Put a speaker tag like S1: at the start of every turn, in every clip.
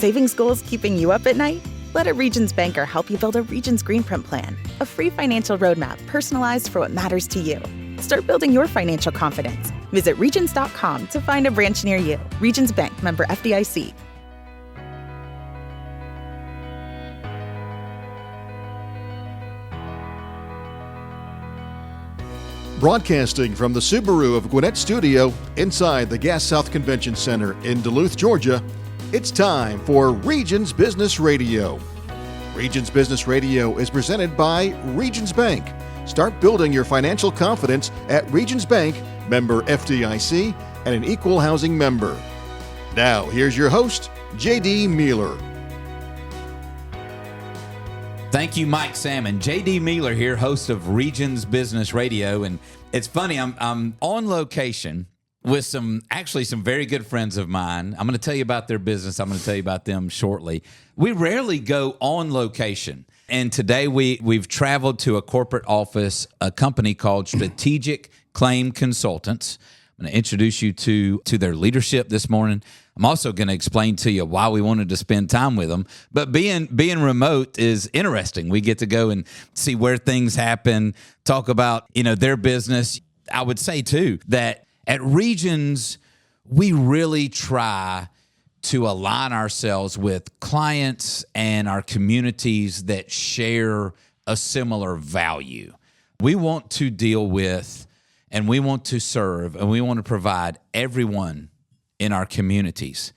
S1: Savings goals keeping you up at night? Let a Regions banker help you build a Regions Green Print plan, a free financial roadmap personalized for what matters to you. Start building your financial confidence. Visit Regions.com to find a branch near you. Regions Bank, member FDIC.
S2: Broadcasting from the Subaru of Gwinnett studio inside the Gas South Convention Center in Duluth, Georgia, it's time for Regions Business Radio. Regions Business Radio is presented by Regions Bank. Start building your financial confidence at Regions Bank, member FDIC, and an equal housing member. Now, here's your host, J.D. Mealor.
S3: Thank you, Mike Salmon. J.D. Mealor here, host of Regions Business Radio. And it's funny, I'm on location with some very good friends of mine. I'm going to tell you about their business. I'm going to tell you about them shortly. We rarely go on location. And today we've traveled to a corporate office, a company called Strategic Claim Consultants. I'm going to introduce you to their leadership this morning. I'm also going to explain to you why we wanted to spend time with them. But being remote is interesting. We get to go and see where things happen, talk about, their business. I would say, too, that at Regions, we really try to align ourselves with clients and our communities that share a similar value. We want to deal with, and we want to serve, and we want to provide everyone in our communities.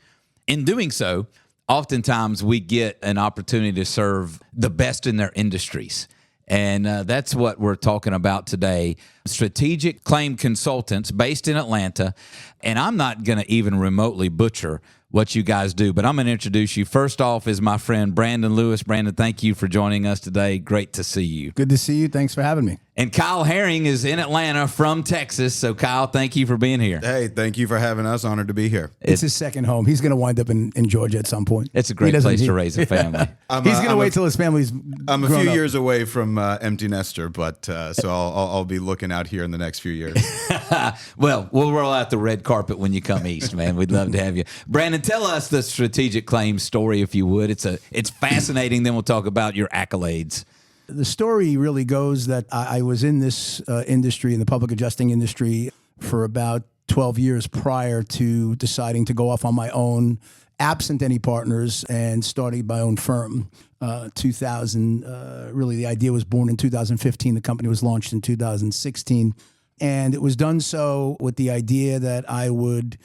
S3: In doing so, oftentimes we get an opportunity to serve the best in their industries. And that's what we're talking about today. Strategic Claim Consultants based in Atlanta. And I'm not going to even remotely butcher what you guys do, but I'm going to introduce you. First off is my friend Brandon Lewis. Brandon, thank you for joining us today. Great to see you.
S4: Good to see you. Thanks for having me.
S3: And Kyle Herring is in Atlanta from Texas. So, Kyle, thank you for being here.
S5: Hey, thank you for having us. Honored to be here.
S4: It's his second home. He's going to wind up in Georgia at some point.
S3: It's a great place to raise a family.
S4: He's going to wait till his family's
S5: I'm a few
S4: grown up.
S5: years away from empty nester, but so I'll be looking out here in the next few years.
S3: Well, we'll roll out the red carpet when you come east, man. We'd love to have you. Brandon, tell us the strategic claims story, if you would. It's fascinating. Then we'll talk about your accolades.
S4: The story really goes that I was in this industry, in the public adjusting industry, for about 12 years prior to deciding to go off on my own, absent any partners, and starting my own firm. 2000, really the idea was born in 2015. The company was launched in 2016. And it was done so with the idea that I would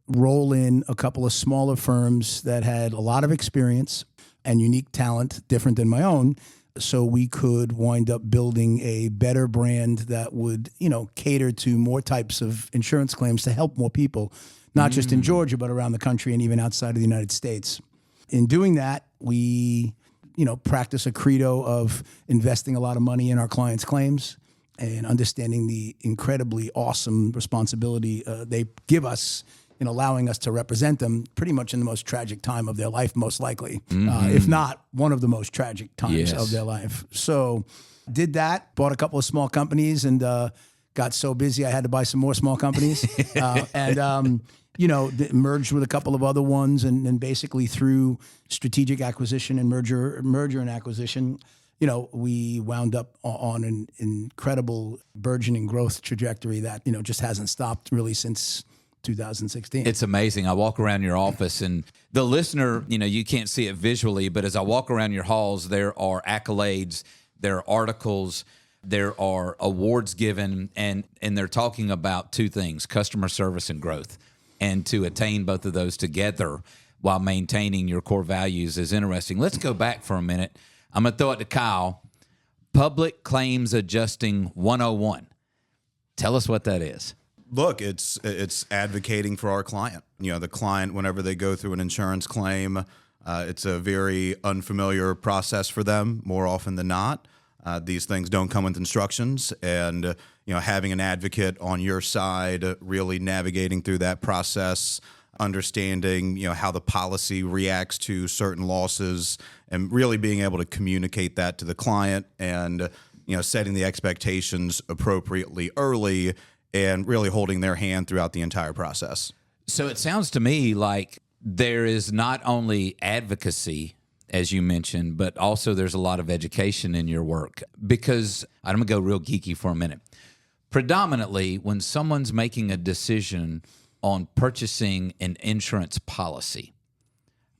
S4: roll in a couple of smaller firms that had a lot of experience and unique talent, different than my own, so we could wind up building a better brand that would, cater to more types of insurance claims to help more people, not just in Georgia, but around the country and even outside of the United States. In doing that, we, practice a credo of investing a lot of money in our clients' claims and understanding the incredibly awesome responsibility they give us in allowing us to represent them pretty much in the most tragic time of their life, most likely, if not one of the most tragic times of their life. So did that, bought a couple of small companies, and got so busy I had to buy some more small companies. Merged with a couple of other ones, and basically through strategic acquisition and merger and acquisition, we wound up on an incredible burgeoning growth trajectory that, just hasn't stopped really since 2016.
S3: It's amazing. I walk around your office, and the listener, you can't see it visually, but as I walk around your halls, there are accolades, there are articles, there are awards given, and they're talking about two things: customer service and growth. And to attain both of those together while maintaining your core values is interesting. Let's go back for a minute. I'm going to throw it to Kyle. Public Claims Adjusting 101. Tell us what that is.
S5: Look, it's advocating for our client. The client, whenever they go through an insurance claim, it's a very unfamiliar process for them more often than not. These things don't come with instructions, and having an advocate on your side, really navigating through that process, understanding how the policy reacts to certain losses, and really being able to communicate that to the client, and setting the expectations appropriately early, and really holding their hand throughout the entire process.
S3: So it sounds to me like there is not only advocacy, as you mentioned, but also there's a lot of education in your work. Because I'm going to go real geeky for a minute. Predominantly, when someone's making a decision on purchasing an insurance policy,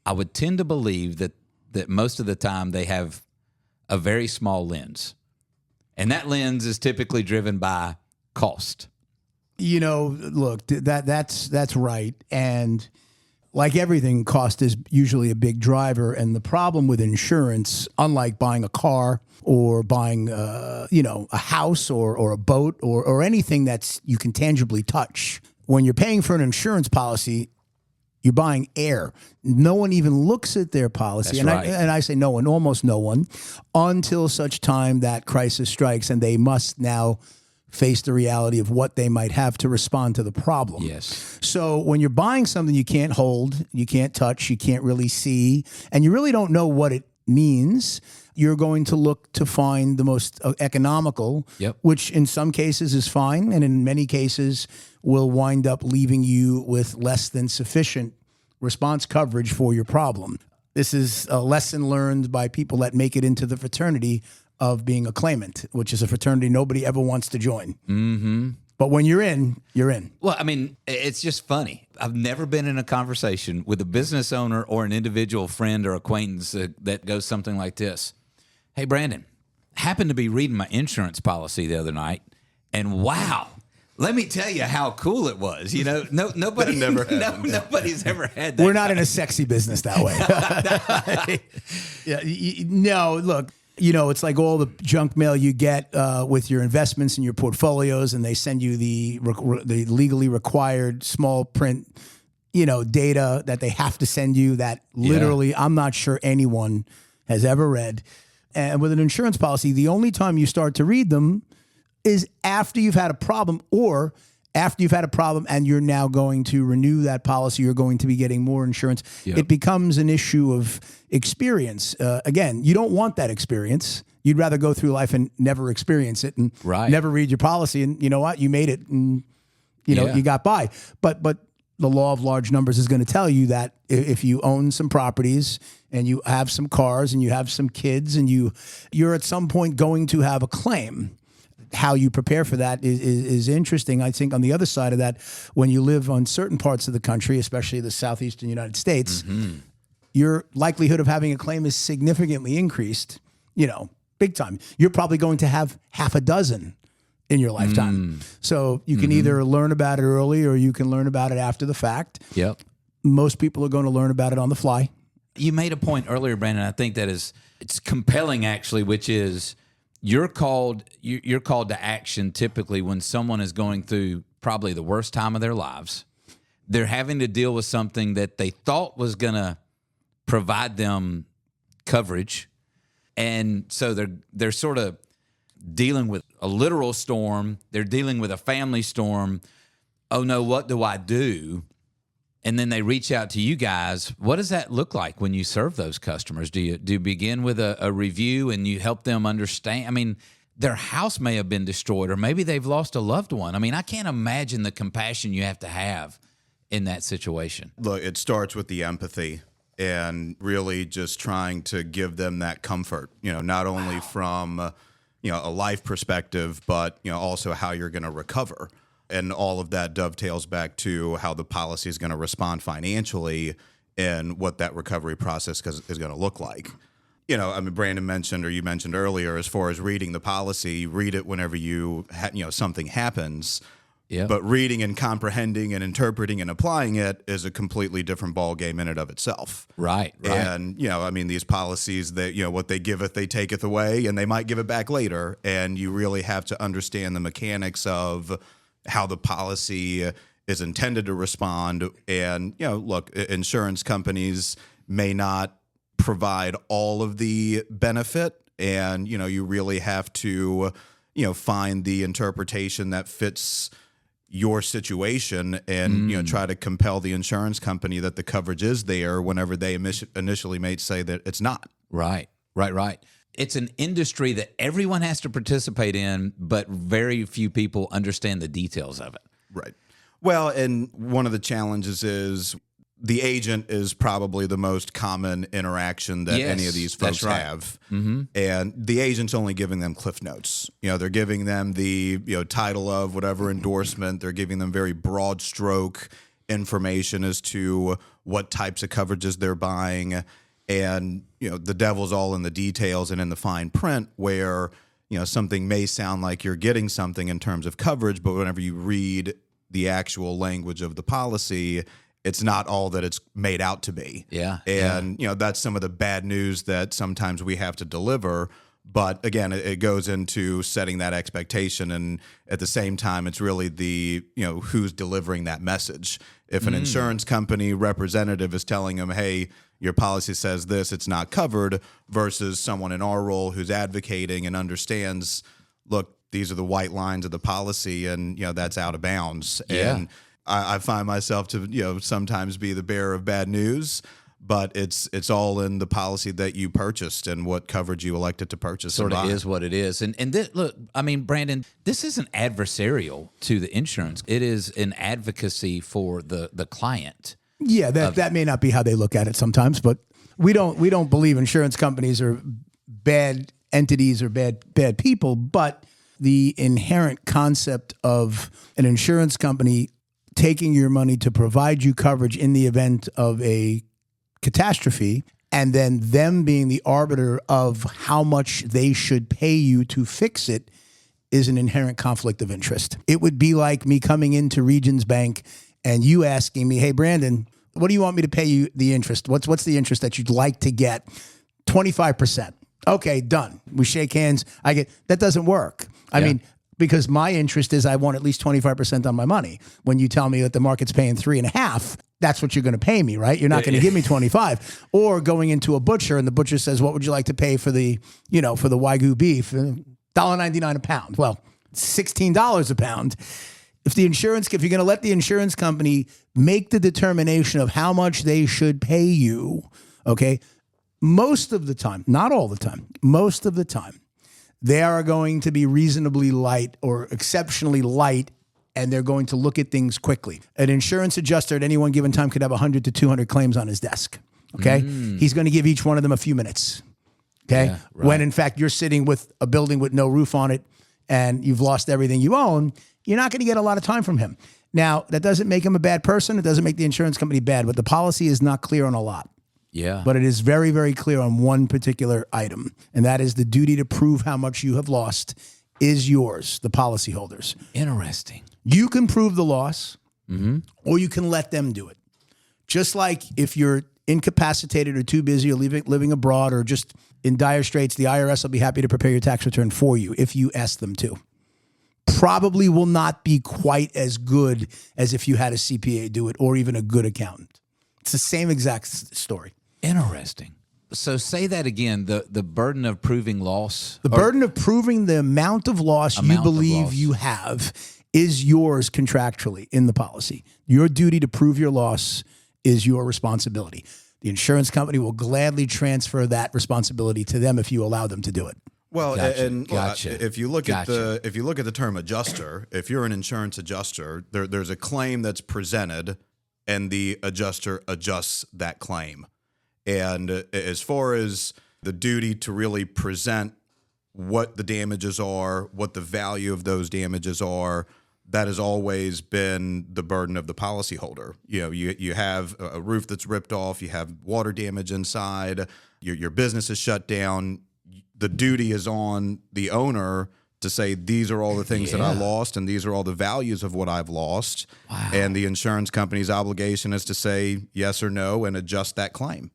S3: I would tend to believe that most of the time they have a very small lens. And that lens is typically driven by cost.
S4: Look, that's right. And like everything, cost is usually a big driver. And the problem with insurance, unlike buying a car or buying, a house or a boat or anything that's you can tangibly touch, when you're paying for an insurance policy, you're buying air. No one even looks at their policy.
S3: That's right.
S4: I say no one, almost no one, until such time that crisis strikes and they must now face the reality of what they might have to respond to the problem.
S3: Yes.
S4: So when you're buying something you can't hold, you can't touch, you can't really see, and you really don't know what it means, you're going to look to find the most economical, which in some cases is fine, and in many cases will wind up leaving you with less than sufficient response coverage for your problem. This is a lesson learned by people that make it into the fraternity of being a claimant, which is a fraternity nobody ever wants to join.
S3: Mm-hmm.
S4: But when you're in, you're in.
S3: Well, I mean, it's just funny. I've never been in a conversation with a business owner or an individual friend or acquaintance that goes something like this. Hey, Brandon, happened to be reading my insurance policy the other night, and wow, let me tell you how cool it was. Nobody's ever had that.
S4: We're not in a sexy business that way. Look. It's like all the junk mail you get with your investments and your portfolios, and they send you the legally required small print, data that they have to send you that literally I'm not sure anyone has ever read. And with an insurance policy, the only time you start to read them is after you've had a problem, or after you've had a problem and you're now going to renew that policy, you're going to be getting more insurance. Yep. It becomes an issue of experience. Again, you don't want that experience. You'd rather go through life and never experience it and never read your policy. And you know what? You made it and, you got by. But the law of large numbers is going to tell you that if you own some properties and you have some cars and you have some kids and you're at some point going to have a claim. How you prepare for that is interesting. I think on the other side of that, when you live on certain parts of the country, especially the southeastern United States, your likelihood of having a claim is significantly increased, big time. You're probably going to have half a dozen in your lifetime. So you can either learn about it early or you can learn about it after the fact.
S3: Yep.
S4: Most people are going to learn about it on the fly.
S3: You made a point earlier, Brandon. I think it's compelling, actually, which is you're called to action typically when someone is going through probably the worst time of their lives. They're having to deal with something that they thought was going to provide them coverage, and so they're sort of dealing with a literal storm. They're dealing with a family storm. Oh no, what do I do? And then they reach out to you guys. What does that look like when you serve those customers? Do you begin with a review and you help them understand? I mean, their house may have been destroyed or maybe they've lost a loved one. I mean, I can't imagine the compassion you have to have in that situation.
S5: Look, it starts with the empathy and really just trying to give them that comfort, not only from, a life perspective, but, also how you're going to recover. And all of that dovetails back to how the policy is going to respond financially and what that recovery process is going to look like. Brandon mentioned, or you mentioned earlier, as far as reading the policy, read it whenever something happens.
S3: Yeah.
S5: But reading and comprehending and interpreting and applying it is a completely different ballgame in and of itself.
S3: Right.
S5: And, these policies that, what they giveth, they taketh away, and they might give it back later. And you really have to understand the mechanics of how the policy is intended to respond. And, look, insurance companies may not provide all of the benefit. And, you really have to, find the interpretation that fits your situation and, try to compel the insurance company that the coverage is there whenever they initially may say that it's not.
S3: Right. It's an industry that everyone has to participate in, but very few people understand the details of it.
S5: Right. Well, and one of the challenges is the agent is probably the most common interaction that any of these folks have. Mm-hmm. And the agent's only giving them cliff notes. They're giving them the title of whatever endorsement. They're giving them very broad stroke information as to what types of coverages they're buying. And, the devil's all in the details and in the fine print where, something may sound like you're getting something in terms of coverage, but whenever you read the actual language of the policy, it's not all that it's made out to be.
S3: Yeah.
S5: And, that's some of the bad news that sometimes we have to deliver. But again, it goes into setting that expectation. And at the same time, it's really the, who's delivering that message. If an insurance company representative is telling them, hey, your policy says this, it's not covered, versus someone in our role who's advocating and understands, look, these are the white lines of the policy and, that's out of bounds.
S3: Yeah.
S5: And I find myself to, sometimes be the bearer of bad news, but it's all in the policy that you purchased and what coverage you elected to purchase.
S3: Sort of is what it is. And this, look, I mean, Brandon, this isn't adversarial to the insurance. It is an advocacy for the client.
S4: Yeah, that may not be how they look at it sometimes, but we don't believe insurance companies are bad entities or bad people, but the inherent concept of an insurance company taking your money to provide you coverage in the event of a catastrophe, and then them being the arbiter of how much they should pay you to fix it is an inherent conflict of interest. It would be like me coming into Regions Bank and you asking me, hey, Brandon, what do you want me to pay you the interest? What's the interest that you'd like to get? 25%. Okay, done. We shake hands. That doesn't work. I mean, because my interest is I want at least 25% on my money. When you tell me that the market's paying 3.5%, that's what you're going to pay me, right? You're not going to give me 25. Or going into a butcher and the butcher says, what would you like to pay for the Wagyu beef? $1.99 a pound. Well, $16 a pound. If you're going to let the insurance company make the determination of how much they should pay you, okay, most of the time, not all the time, most of the time, they are going to be reasonably light or exceptionally light, and they're going to look at things quickly. An insurance adjuster at any one given time could have 100 to 200 claims on his desk, okay? He's going to give each one of them a few minutes, okay?
S3: Yeah, right.
S4: When, in fact, you're sitting with a building with no roof on it and you've lost everything you own, you're not going to get a lot of time from him. Now, that doesn't make him a bad person. It doesn't make the insurance company bad, but the policy is not clear on a lot.
S3: Yeah.
S4: But it is very, very clear on one particular item, and that is the duty to prove how much you have lost is yours, the policyholders.
S3: Interesting.
S4: You can prove the loss, or you can let them do it. Just like if you're incapacitated or too busy or living abroad or just in dire straits, the IRS will be happy to prepare your tax return for you if you ask them to. Probably will not be quite as good as if you had a CPA do it or even a good accountant. It's the same exact story.
S3: Interesting. So say that again, the burden of proving loss.
S4: The burden of proving the amount of loss you believe you have is yours contractually in the policy. Your duty to prove your loss is your responsibility. The insurance company will gladly transfer that responsibility to them if you allow them to do it.
S5: Well,
S3: Gotcha.
S5: If you look at the term adjuster, if you're an insurance adjuster, there's a claim that's presented, and the adjuster adjusts that claim. And as far as the duty to really present what the damages are, what the value of those damages are, that has always been the burden of the policyholder. You have a roof that's ripped off, you have water damage inside, your business is shut down. The duty is on the owner to say, these are all the things that I lost, and these are all the values of what I've lost.
S3: Wow.
S5: And the insurance company's obligation is to say yes or no and adjust that claim.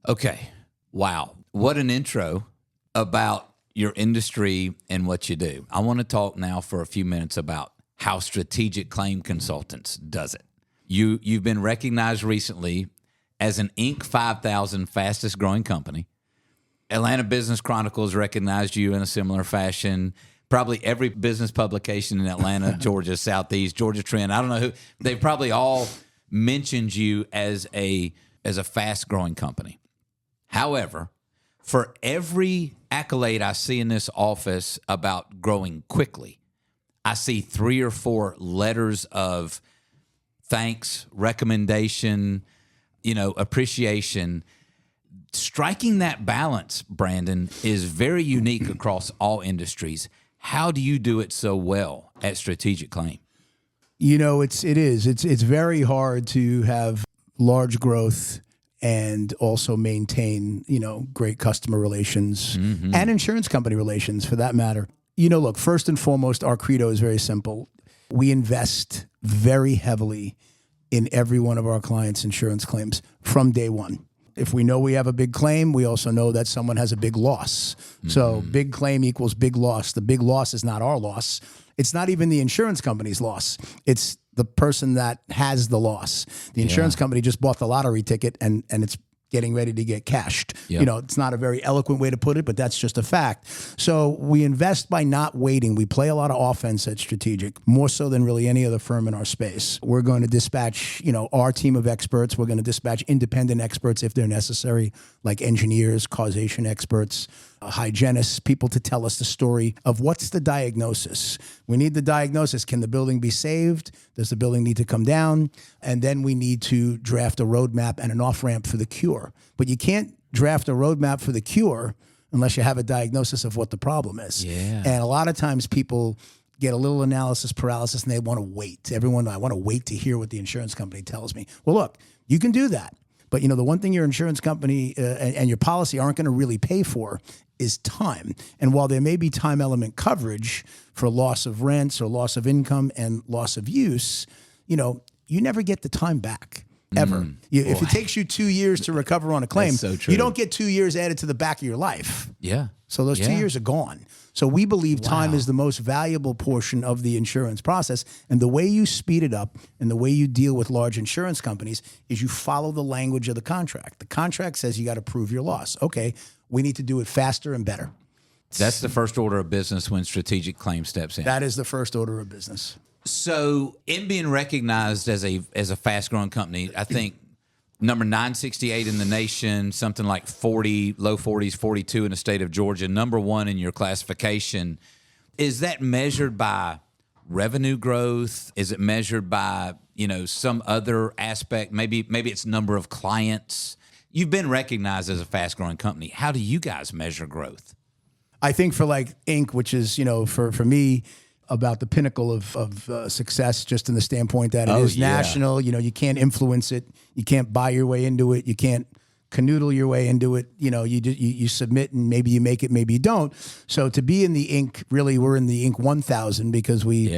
S3: Okay. Wow. What an intro about your industry and what you do. I want to talk now for a few minutes about how Strategic Claim Consultants does it. You've been recognized recently as an Inc. 5000 fastest growing company. Atlanta Business Chronicle has recognized you in a similar fashion. Probably every business publication in Atlanta, Georgia, Southeast, Georgia Trend, I don't know who, they've probably all mentioned you as a fast growing company. However, for every accolade I see in this office about growing quickly, I see 3 or 4 letters of thanks, recommendation, appreciation. Striking that balance, Brandon, is very unique across all industries. How do you do it so well at Strategic Claim?
S4: It's very hard to have large growth and also maintain, great customer relations and insurance company relations for that matter. Look, first and foremost, our credo is very simple. We invest very heavily in every one of our clients' insurance claims from day one. If we know we have a big claim, we also know that someone has a big loss. So big claim equals big loss. The big loss is not our loss. It's not even the insurance company's loss. It's the person that has the loss. The insurance company just bought the lottery ticket and it's getting ready to get cashed.
S3: Yep.
S4: It's not a very eloquent way to put it, but that's just a fact. So we invest by not waiting. We play a lot of offense at Strategic, more so than really any other firm in our space. We're going to dispatch, our team of experts. We're going to dispatch independent experts if they're necessary, like engineers, causation experts, hygienists, people to tell us the story of what's the diagnosis. We need the diagnosis. Can the building be saved? Does the building need to come down? And then we need to draft a roadmap and an off-ramp for the cure. But you can't draft a roadmap for the cure unless you have a diagnosis of what the problem is.
S3: Yeah.
S4: And a lot of times people get a little analysis paralysis and they want to wait. I want to wait to hear what the insurance company tells me. Well, look, you can do that. But, the one thing your insurance company and your policy aren't going to really pay for is time. And while there may be time element coverage for loss of rents or loss of income and loss of use, you never get the time back. Ever. If it takes you 2 years to recover on a claim,
S3: so true.
S4: You don't get 2 years added to the back of your life.
S3: Yeah.
S4: So those 2 years are gone. So we believe time is the most valuable portion of the insurance process. And the way you speed it up and the way you deal with large insurance companies is you follow the language of the contract. The contract says you got to prove your loss. Okay, we need to do it faster and better.
S3: That's the first order of business when Strategic Claim steps in.
S4: That is the first order of business.
S3: So in being recognized as a fast-growing company, I think number 968 in the nation, something like 40, low 40s, 42 in the state of Georgia, number one in your classification. Is that measured by revenue growth? Is it measured by, some other aspect? Maybe it's number of clients. You've been recognized as a fast-growing company. How do you guys measure growth?
S4: I think for like Inc., which is, for me, about the pinnacle of success, just in the standpoint that it is national. You can't influence it. You can't buy your way into it. You can't canoodle your way into it. You submit and maybe you make it, maybe you don't. So to be in the Inc., really, we're in the Inc. 1000 because we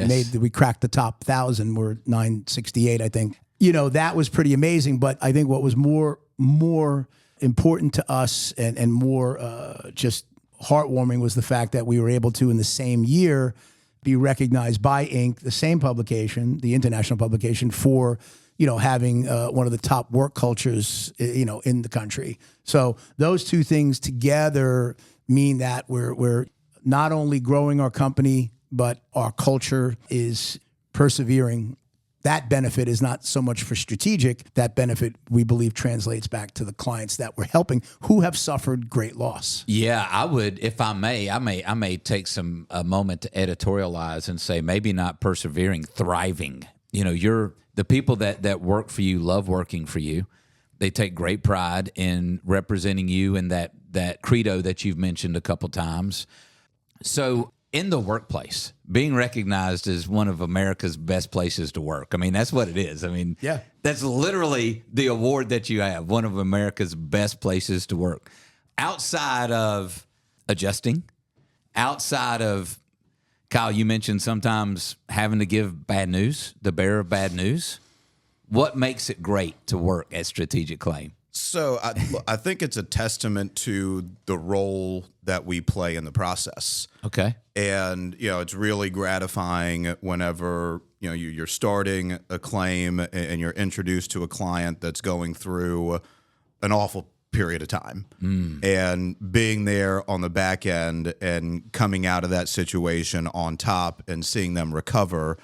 S4: cracked the top 1,000. We're 968, I think. That was pretty amazing. But I think what was more important to us and more just heartwarming was the fact that we were able to, in the same year, be recognized by Inc., the same publication, the international publication, for having one of the top work cultures in the country. So those two things together mean that we're not only growing our company, but our culture is persevering. That benefit is not so much for Strategic. That benefit, we believe, translates back to the clients that we're helping who have suffered great loss.
S3: Yeah, I would, if I may take a moment to editorialize and say maybe not persevering, thriving. The people that work for you love working for you. They take great pride in representing you and that credo that you've mentioned a couple times. So in the workplace, being recognized as one of America's best places to work. I mean, that's what it is. I mean, that's literally the award that you have, one of America's best places to work. Outside of adjusting, outside of, Kyle, you mentioned sometimes having to give bad news, the bearer of bad news. What makes it great to work at Strategic Claim?
S5: So I think it's a testament to the role that we play in the process.
S3: Okay.
S5: And, it's really gratifying whenever, you're starting a claim and you're introduced to a client that's going through an awful period of time. And being there on the back end and coming out of that situation on top and seeing them recover,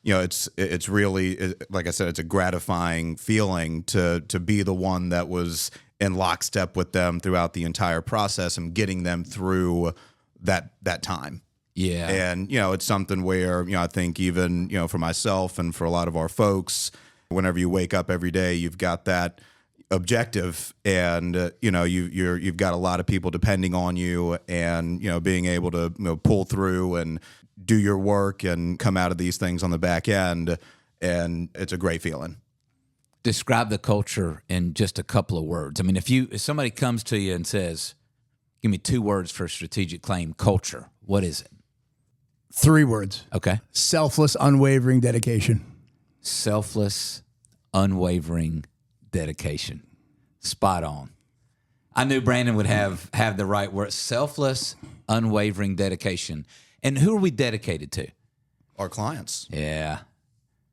S5: it's really, like I said, it's a gratifying feeling to be the one that was in lockstep with them throughout the entire process and getting them through that time.
S3: Yeah.
S5: And, it's something where, I think even, for myself and for a lot of our folks, whenever you wake up every day, you've got that objective, and you've got a lot of people depending on you, and being able to pull through and do your work and come out of these things on the back end, and it's a great feeling.
S3: Describe the culture in just a couple of words. I mean, if somebody comes to you and says, give me 2 words for strategic claim culture, what is it?
S4: 3 words.
S3: Okay.
S4: Selfless, unwavering dedication.
S3: Selfless, unwavering dedication. Spot on. I knew Brandon would have the right word. Selfless, unwavering dedication. And who are we dedicated to?
S5: Our clients.
S3: Yeah.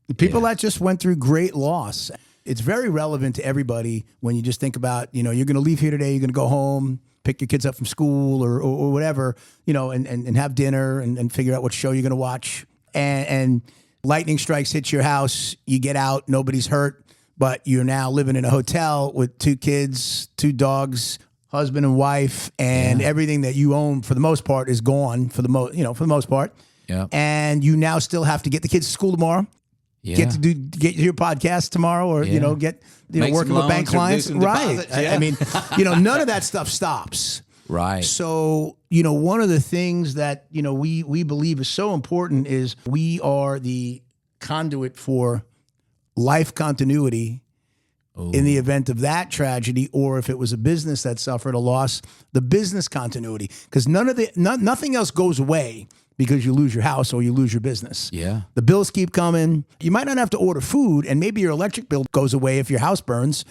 S4: The people that just went through great loss. It's very relevant to everybody when you just think about, you're going to leave here today, you're going to go home, pick your kids up from school or whatever, and have dinner and figure out what show you're going to watch. And lightning strikes, hits your house, you get out, nobody's hurt, but you're now living in a hotel with 2 kids, 2 dogs, husband and wife, and everything that you own for the most part is gone for the most part.
S3: Yeah.
S4: And you now still have to get the kids to school tomorrow.
S3: Yeah.
S4: Get your podcast tomorrow, or get working with bank clients, right?
S3: Yeah.
S4: I mean, none of that stuff stops,
S3: right?
S4: So one of the things that we believe is so important is we are the conduit for life continuity in the event of that tragedy, or if it was a business that suffered a loss, the business continuity, because nothing else goes away because you lose your house or you lose your business.
S3: Yeah.
S4: The bills keep coming. You might not have to order food, and maybe your electric bill goes away if your house burns,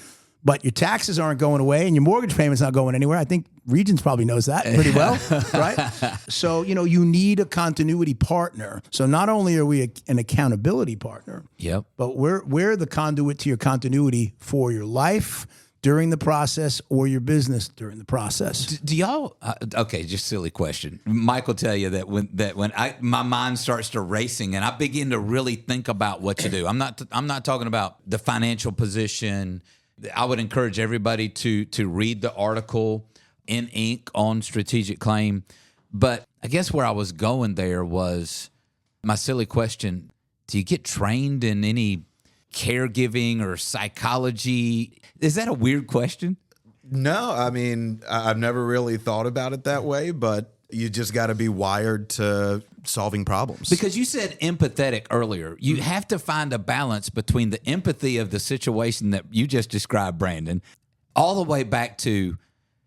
S4: but your taxes aren't going away and your mortgage payment's not going anywhere. I think Regions probably knows that pretty well, right? So, you need a continuity partner. So not only are we an accountability partner,
S3: yep,
S4: but we're the conduit to your continuity for your life during the process or your business during the process.
S3: Do y'all? Okay, just silly question. Mike will tell you that when my mind starts to racing and I begin to really think about what you do. I'm not talking about the financial position. I would encourage everybody to read the article in Inc. on strategic claim. But I guess where I was going there was my silly question: do you get trained in any caregiving or psychology? Is that a weird question?
S5: No, I mean, I've never really thought about it that way, but you just got to be wired to solving problems.
S3: Because you said empathetic earlier. You have to find a balance between the empathy of the situation that you just described, Brandon, all the way back to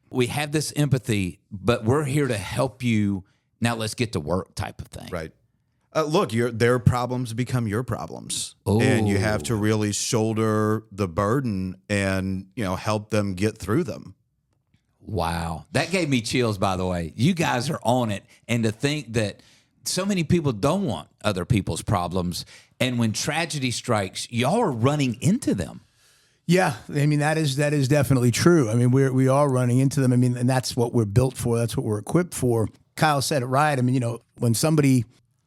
S3: we have this empathy, but we're here to help you. Now let's get to work type of thing.
S5: Right. Look, their problems become your problems.
S3: Ooh.
S5: And you have to really shoulder the burden and, help them get through them.
S3: Wow. That gave me chills, by the way. You guys are on it. And to think that so many people don't want other people's problems. And when tragedy strikes, y'all are running into them.
S4: Yeah, I mean, that is definitely true. I mean, we are running into them. I mean, and that's what we're built for. That's what we're equipped for. Kyle said it right. I mean, when somebody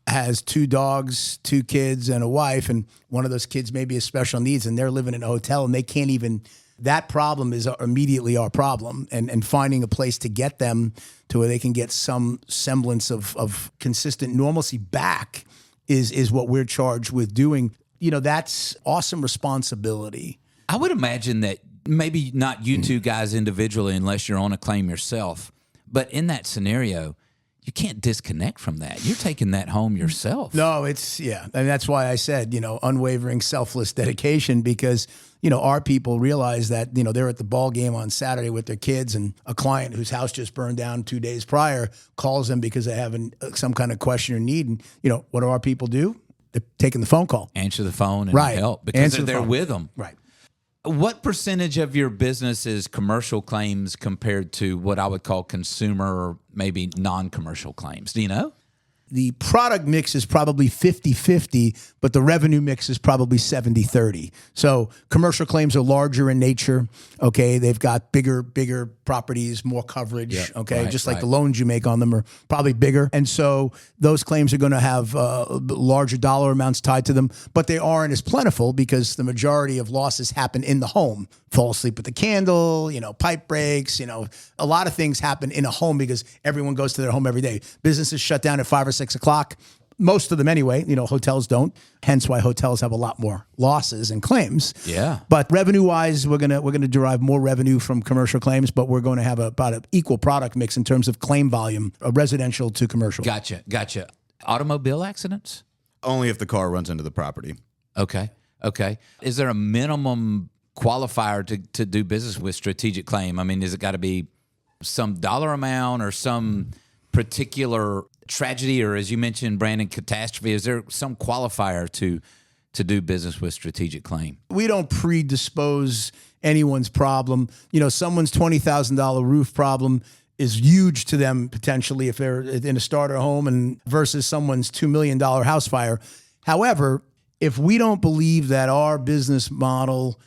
S4: has 2 dogs, 2 kids, and a wife, and one of those kids maybe has special needs, and they're living in a hotel, and they can't even. That problem is immediately our problem, and finding a place to get them to where they can get some semblance of consistent normalcy back is what we're charged with doing. That's awesome responsibility.
S3: I would imagine that maybe not you 2 guys individually, unless you're on a claim yourself, but in that scenario, you can't disconnect from that. You're taking that home yourself.
S4: No, and that's why I said, unwavering, selfless dedication, because, our people realize that, they're at the ball game on Saturday with their kids, and a client whose house just burned down 2 days prior calls them because they have some kind of question or need. And, what do our people do? They're taking the phone call.
S3: Answer the phone and help because they're there with them.
S4: Right.
S3: What percentage of your business is commercial claims compared to what I would call consumer or maybe non-commercial claims? Do you know?
S4: The product mix is probably 50-50, but the revenue mix is probably 70-30. So commercial claims are larger in nature. Okay. They've got bigger properties, more coverage.
S3: Yep.
S4: Okay.
S3: Right,
S4: Just like
S3: right.
S4: the loans you make on them are probably bigger. And so those claims are going to have larger dollar amounts tied to them, but they aren't as plentiful because the majority of losses happen in the home. Fall asleep with the candle, pipe breaks, a lot of things happen in a home because everyone goes to their home every day. Businesses shut down at 5 or 6 o'clock. Most of them anyway. Hotels don't. Hence why hotels have a lot more losses and claims.
S3: Yeah.
S4: But revenue-wise, we're gonna derive more revenue from commercial claims, but we're going to have about an equal product mix in terms of claim volume, residential to commercial.
S3: Gotcha. Automobile accidents?
S5: Only if the car runs into the property.
S3: Okay. Is there a minimum qualifier to do business with strategic claim? I mean, is it got to be some dollar amount or some particular tragedy, or as you mentioned, Brandon, catastrophe? Is there some qualifier to do business with strategic claim?
S4: We don't predispose anyone's problem. Someone's $20,000 roof problem is huge to them potentially if they're in a starter home and versus someone's $2 million house fire. However, if we don't believe that our business model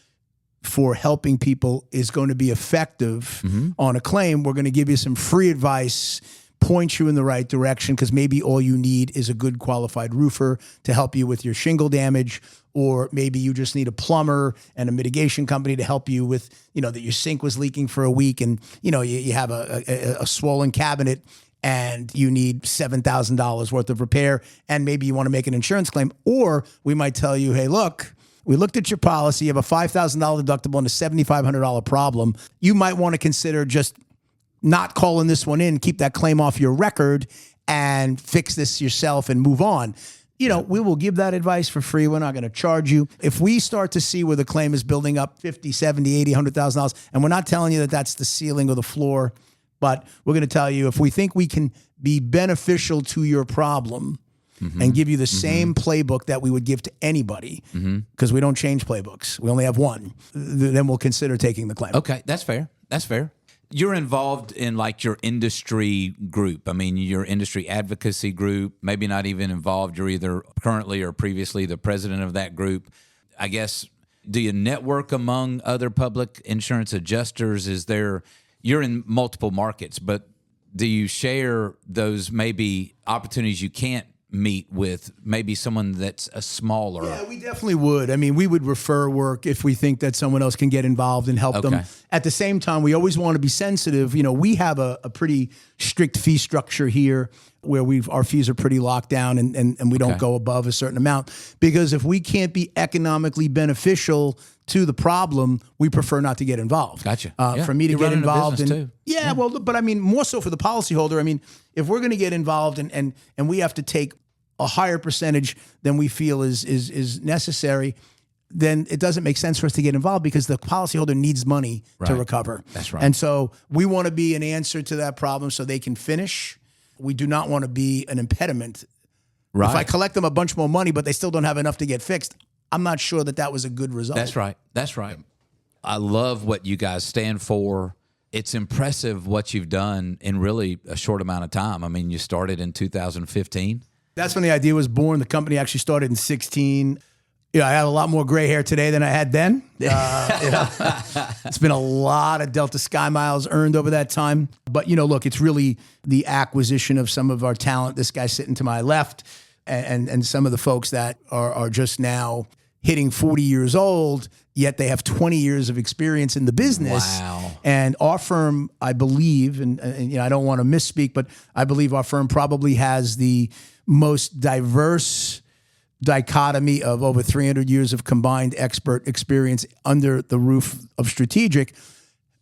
S4: for helping people is going to be effective on a claim, we're going to give you some free advice, point you in the right direction, because maybe all you need is a good qualified roofer to help you with your shingle damage, or maybe you just need a plumber and a mitigation company to help you with, that your sink was leaking for a week and, you have a swollen cabinet and you need $7,000 worth of repair, and maybe you want to make an insurance claim. Or we might tell you, hey, look, we looked at your policy, you have a $5,000 deductible and a $7,500 problem. You might want to consider just not calling this one in, keep that claim off your record and fix this yourself and move on. We will give that advice for free. We're not going to charge you. If we start to see where the claim is building up $50,000, $70,000, $80,000, $100,000, and we're not telling you that that's the ceiling or the floor, but we're going to tell you if we think we can be beneficial to your problem and give you the same playbook that we would give to anybody, because we don't change playbooks. We only have one. Then we'll consider taking the claim.
S3: Okay, that's fair. You're involved in like your industry group. I mean, your industry advocacy group, maybe not even involved. You're either currently or previously the president of that group. I guess, do you network among other public insurance adjusters? You're in multiple markets, but do you share those maybe opportunities you can't meet with maybe someone that's a smaller?
S4: Yeah, we definitely would. I mean, we would refer work if we think that someone else can get involved and help them. At the same time, we always want to be sensitive. We have a pretty strict fee structure here where our fees are pretty locked down and we don't go above a certain amount, because if we can't be economically beneficial to the problem, we prefer not to get involved.
S3: Gotcha.
S4: For me to get involved
S3: too.
S4: Well, but I mean, more so for the policyholder. I mean, if we're going to get involved and we have to take a higher percentage than we feel is necessary, then it doesn't make sense for us to get involved, because the policyholder needs money to recover.
S3: That's right.
S4: And so we want to be an answer to that problem so they can finish. We do not want to be an impediment. Right. If I collect them a bunch more money, but they still don't have enough to get fixed, I'm not sure that was a good result.
S3: That's right. I love what you guys stand for. It's impressive what you've done in really a short amount of time. I mean, you started in 2015.
S4: That's when the idea was born. The company actually started in 2016. I have a lot more gray hair today than I had then. It's been a lot of Delta Sky miles earned over that time. But, look, it's really the acquisition of some of our talent. This guy sitting to my left and some of the folks that are just now hitting 40 years old, yet they have 20 years of experience in the business.
S3: Wow.
S4: And our firm, I believe, and I don't want to misspeak, but I believe our firm probably has the most diverse dichotomy of over 300 years of combined expert experience under the roof of strategic.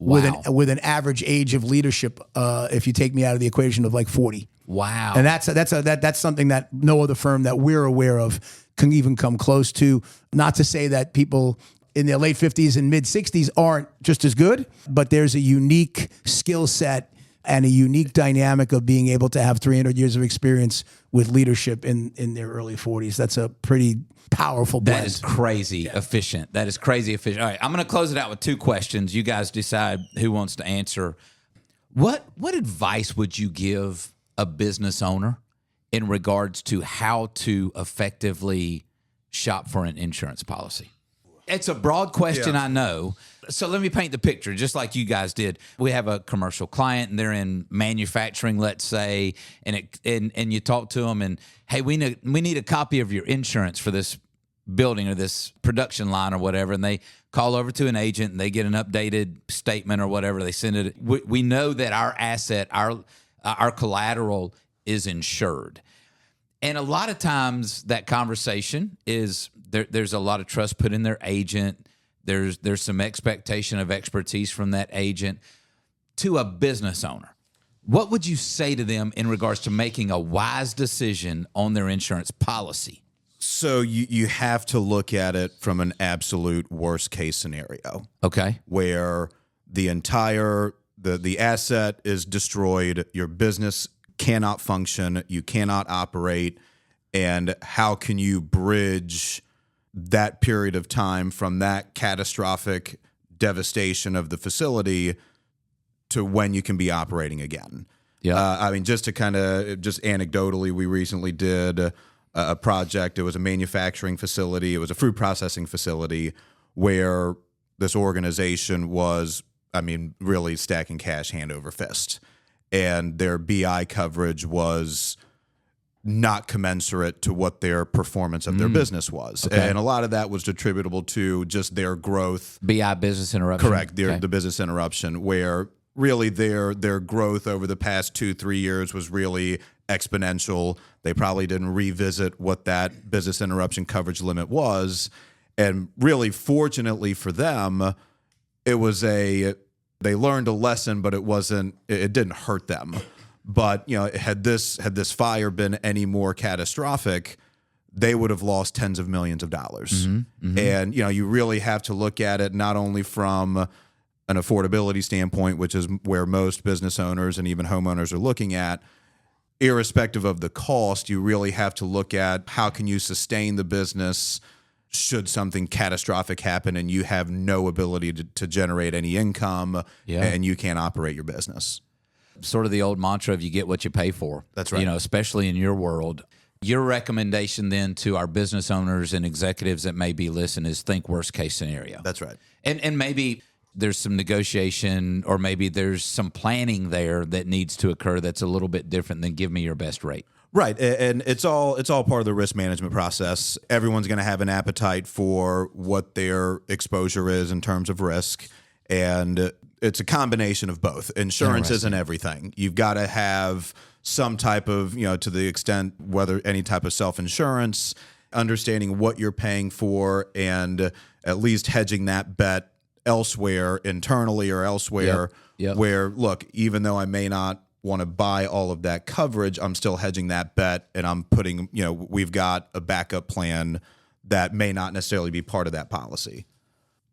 S3: Wow.
S4: with an average age of leadership, if you take me out of the equation, of like 40.
S3: Wow.
S4: And that's something that no other firm that we're aware of can even come close to. Not to say that people in their late 50s and mid 60s aren't just as good, but there's a unique skill set and a unique dynamic of being able to have 300 years of experience with leadership in their early 40s. That's a pretty powerful blend.
S3: That is crazy efficient. That is crazy efficient. All right, I'm going to close it out with two questions. You guys decide who wants to answer. What advice would you give a business owner in regards to how to effectively shop for an insurance policy? It's a broad question, I know. So let me paint the picture, just like you guys did. We have a commercial client, and they're in manufacturing, let's say, and you talk to them, and hey, we need a copy of your insurance for this building or this production line or whatever, and they call over to an agent, and they get an updated statement or whatever. They send it. We know that our asset, our collateral is insured. And a lot of times that conversation is there's a lot of trust put in their agent. There's some expectation of expertise from that agent to a business owner. What would you say to them in regards to making a wise decision on their insurance policy?
S5: So you have to look at it from an absolute worst case scenario.
S3: Okay.
S5: Where the entire the asset is destroyed, your business cannot function, you cannot operate, and how can you bridge that period of time from that catastrophic devastation of the facility to when you can be operating again?
S3: Yeah.
S5: I mean, just anecdotally, we recently did a project. It was a manufacturing facility. It was a food processing facility where this organization was, I mean, really stacking cash hand over fist. And their BI coverage was not commensurate to what their performance of their business was.
S3: Okay.
S5: And a lot of that was attributable to just their growth.
S3: BI, business interruption.
S5: Correct. The business interruption, where really their growth over the past 2-3 years was really exponential. They probably didn't revisit what that business interruption coverage limit was. And really, fortunately for them, they learned a lesson, but it didn't hurt them. But, had this fire been any more catastrophic, they would have lost tens of millions of dollars. Mm-hmm. And, you really have to look at it not only from an affordability standpoint, which is where most business owners and even homeowners are looking at. Irrespective of the cost, you really have to look at how can you sustain the business should something catastrophic happen and you have no ability to generate any income and you can't operate your business.
S3: Sort of the old mantra of you get what you pay for.
S5: That's right.
S3: Especially in your world. Your recommendation then to our business owners and executives that may be listening is think worst case scenario.
S5: That's right.
S3: And maybe there's some negotiation or maybe there's some planning there that needs to occur that's a little bit different than give me your best rate.
S5: Right. And it's all part of the risk management process. Everyone's going to have an appetite for what their exposure is in terms of risk. And it's a combination of both. Insurance isn't everything. You've got to have some type of, to the extent whether any type of self-insurance, understanding what you're paying for and at least hedging that bet elsewhere, internally or elsewhere, where, look, even though I may not want to buy all of that coverage, I'm still hedging that bet and I'm putting, we've got a backup plan that may not necessarily be part of that policy.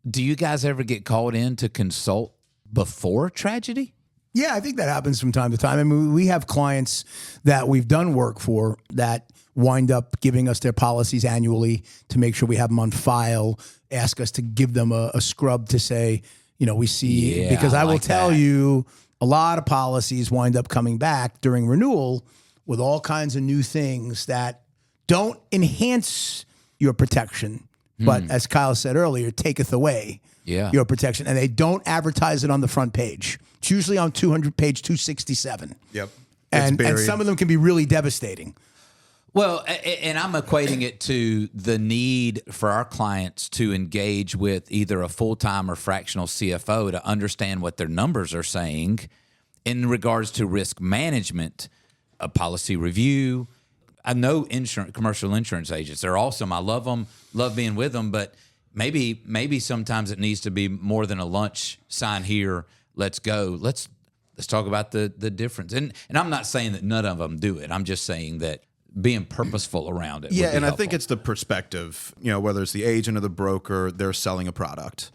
S3: Do you guys ever get called in to consult before tragedy?
S4: Yeah, I think that happens from time to time. I mean, we have clients that we've done work for that wind up giving us their policies annually to make sure we have them on file, ask us to give them a scrub to say, we see, because I will tell you, a lot of policies wind up coming back during renewal with all kinds of new things that don't enhance your protection, but as Kyle said earlier, taketh away your protection. And they don't advertise it on the front page. It's usually on page 267.
S5: Yep.
S4: And some of them can be really devastating.
S3: Well, and I'm equating it to the need for our clients to engage with either a full-time or fractional CFO to understand what their numbers are saying in regards to risk management, a policy review. I know commercial insurance agents. They're awesome. I love them, love being with them, but maybe sometimes it needs to be more than a lunch, sign here, let's go. Let's talk about the difference. And I'm not saying that none of them do it. I'm just saying that being purposeful around it.
S5: Yeah, and
S3: helpful.
S5: I think it's the perspective, whether it's the agent or the broker, they're selling a product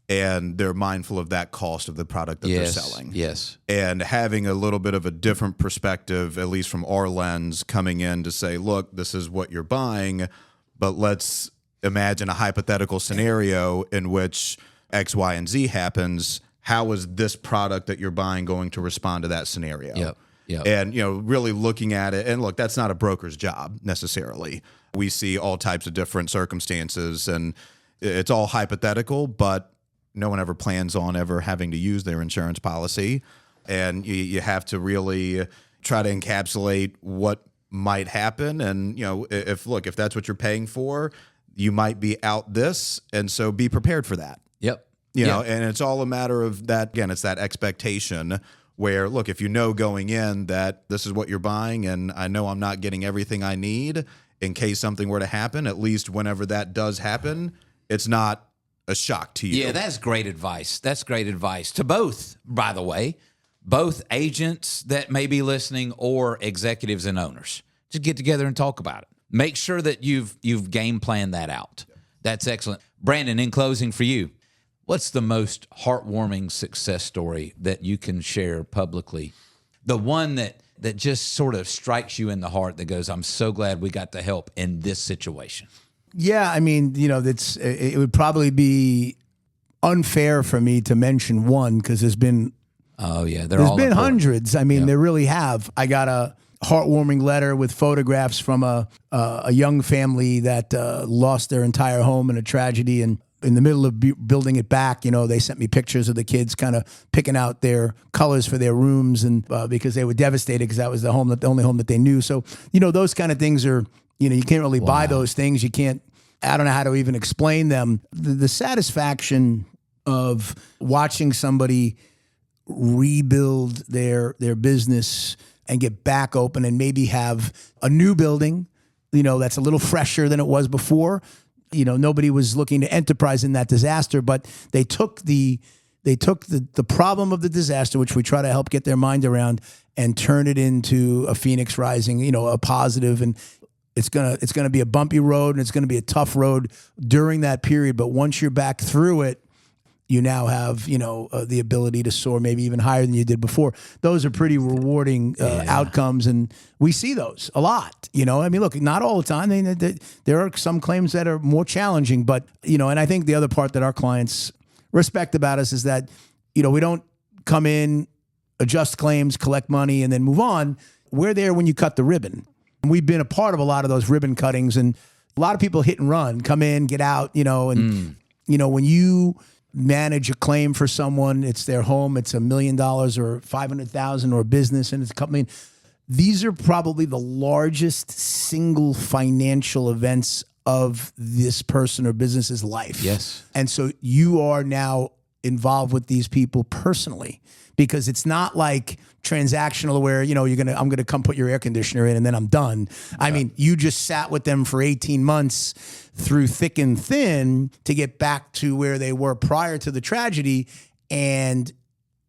S5: and they're mindful of that cost of the product that they're selling.
S3: Yes.
S5: And having a little bit of a different perspective, at least from our lens, coming in to say, look, this is what you're buying, but let's imagine a hypothetical scenario in which X, Y, and Z happens. How is this product that you're buying going to respond to that scenario?
S3: Yep.
S5: And, really looking at it. And look, that's not a broker's job necessarily. We see all types of different circumstances and it's all hypothetical, but no one ever plans on ever having to use their insurance policy. And you have to really try to encapsulate what might happen. And, if that's what you're paying for, you might be out this. And so be prepared for that.
S3: Yep.
S5: And it's all a matter of that. Again, it's that expectation. where, look, if you know going in that this is what you're buying and I know I'm not getting everything I need in case something were to happen, at least whenever that does happen, it's not a shock to you.
S3: Yeah, that's great advice. That's great advice to both, by the way, both agents that may be listening or executives and owners. Just get together and talk about it. Make sure that you've game planned that out. That's excellent. Brandon, in closing for you, what's the most heartwarming success story that you can share publicly? The one that just sort of strikes you in the heart that goes, I'm so glad we got the help in this situation.
S4: Yeah, I mean, it would probably be unfair for me to mention one because there's been
S3: there's
S4: been hundreds. I mean, there really have. I got a heartwarming letter with photographs from a young family that lost their entire home in a tragedy, and in the middle of building it back, they sent me pictures of the kids kind of picking out their colors for their rooms, and because they were devastated because that was the only home that they knew. So those kind of things are. You can't really buy those things. You can't, I don't know how to even explain them. The satisfaction of watching somebody rebuild their business and get back open and maybe have a new building, that's a little fresher than it was before. Nobody was looking to enterprise in that disaster, but they took the problem of the disaster, which we try to help get their mind around, and turn it into a phoenix rising, a positive. And it's gonna be a bumpy road and it's gonna be a tough road during that period. But once you're back through it, you now have the ability to soar maybe even higher than you did before. Those are pretty rewarding outcomes, and we see those a lot. I mean, look, not all the time. There are some claims that are more challenging, but and I think the other part that our clients respect about us is that we don't come in, adjust claims, collect money, and then move on. We're there when you cut the ribbon. We've been a part of a lot of those ribbon cuttings, and a lot of people hit and run, come in, get out, when you manage a claim for someone, it's their home, it's $1 million or $500,000 or a business, and it's a company. These are probably the largest single financial events of this person or business's life.
S3: Yes.
S4: And so you are now involved with these people personally, because it's not like transactional where, I'm gonna come put your air conditioner in and then I'm done. I mean, you just sat with them for 18 months through thick and thin to get back to where they were prior to the tragedy and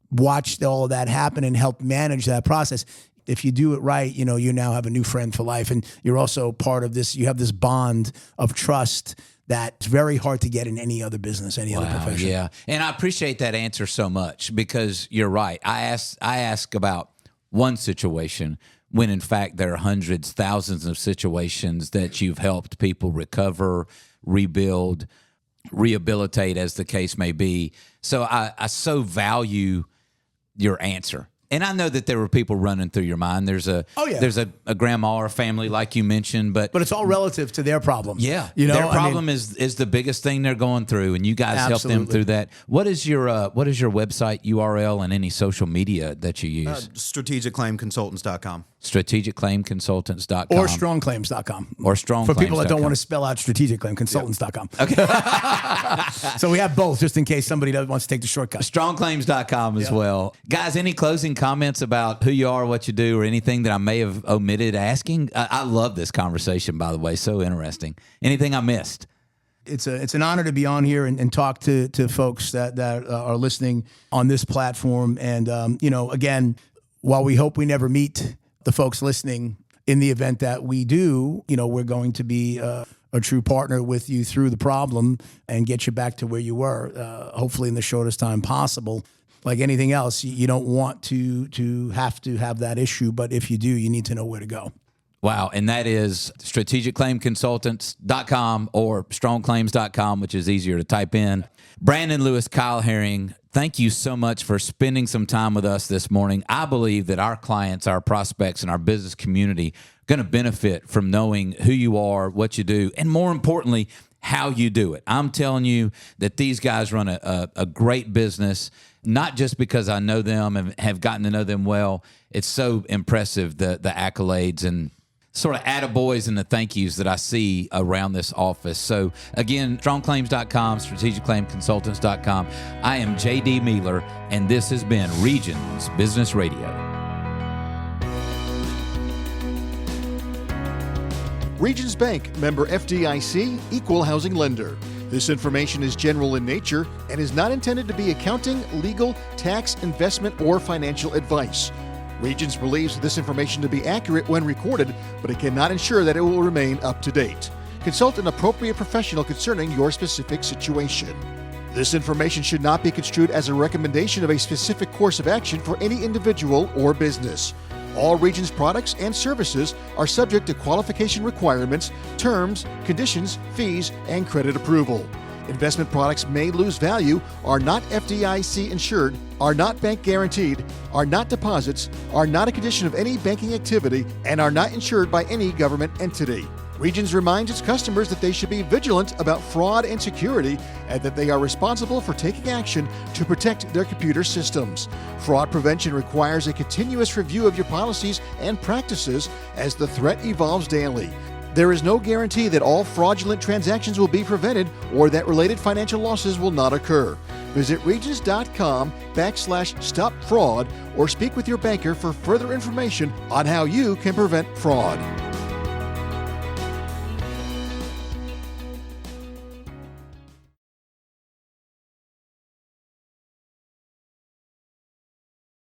S4: watched all of that happen and help manage that process. If you do it right, you now have a new friend for life, and you're also part of this. You have this bond of trust that's very hard to get in any other business, any other profession.
S3: Yeah, and I appreciate that answer so much, because you're right. I ask about one situation when in fact there are hundreds, thousands of situations that you've helped people recover, rebuild, rehabilitate, as the case may be. So I so value your answer. And I know that there were people running through your mind. There's a grandma or a family like you mentioned, but
S4: it's all relative to their problem.
S3: Yeah, their problem is the biggest thing they're going through, and you guys help them through that. What is your website URL and any social media that you use?
S5: Strategicclaimconsultants.com.
S3: Strategicclaimconsultants.com.
S4: Or strongclaims.com.
S3: Or strongclaims.com.
S4: For people that don't want to spell out strategicclaimconsultants.com. Okay. So we have both, just in case somebody wants to take the shortcut.
S3: Strongclaims.com as well. Guys, any closing comments about who you are, what you do, or anything that I may have omitted asking? I love this conversation, by the way. So interesting. Anything I missed?
S4: It's an honor to be on here and talk to folks that are listening on this platform. And, again, while we hope we never meet the folks listening, in the event that we do, we're going to be a true partner with you through the problem and get you back to where you were, hopefully in the shortest time possible. Like anything else, you don't want to have that issue, but if you do, you need to know where to go.
S3: Wow, and that is strategicclaimconsultants.com or strongclaims.com, which is easier to type in. Brandon Lewis, Kyle Herring, thank you so much for spending some time with us this morning. I believe that our clients, our prospects, and our business community are going to benefit from knowing who you are, what you do, and more importantly, how you do it. I'm telling you that these guys run a great business, not just because I know them and have gotten to know them well. It's so impressive, the accolades. And sort of attaboys and the thank yous that I see around this office. So again, strongclaims.com, strategicclaimconsultants.com. I am JD Mealor, and this has been Regions Business Radio.
S2: Regions Bank, member FDIC, equal housing lender. This information is general in nature and is not intended to be accounting, legal, tax, investment, or financial advice. Regions believes this information to be accurate when recorded, but it cannot ensure that it will remain up to date. Consult an appropriate professional concerning your specific situation. This information should not be construed as a recommendation of a specific course of action for any individual or business. All Regions products and services are subject to qualification requirements, terms, conditions, fees, and credit approval. Investment products may lose value, are not FDIC insured, are not bank guaranteed, are not deposits, are not a condition of any banking activity, and are not insured by any government entity. Regions reminds its customers that they should be vigilant about fraud and security, and that they are responsible for taking action to protect their computer systems. Fraud prevention requires a continuous review of your policies and practices as the threat evolves daily. There is no guarantee that all fraudulent transactions will be prevented or that related financial losses will not occur. Visit regions.com/stop fraud or speak with your banker for further information on how you can prevent fraud.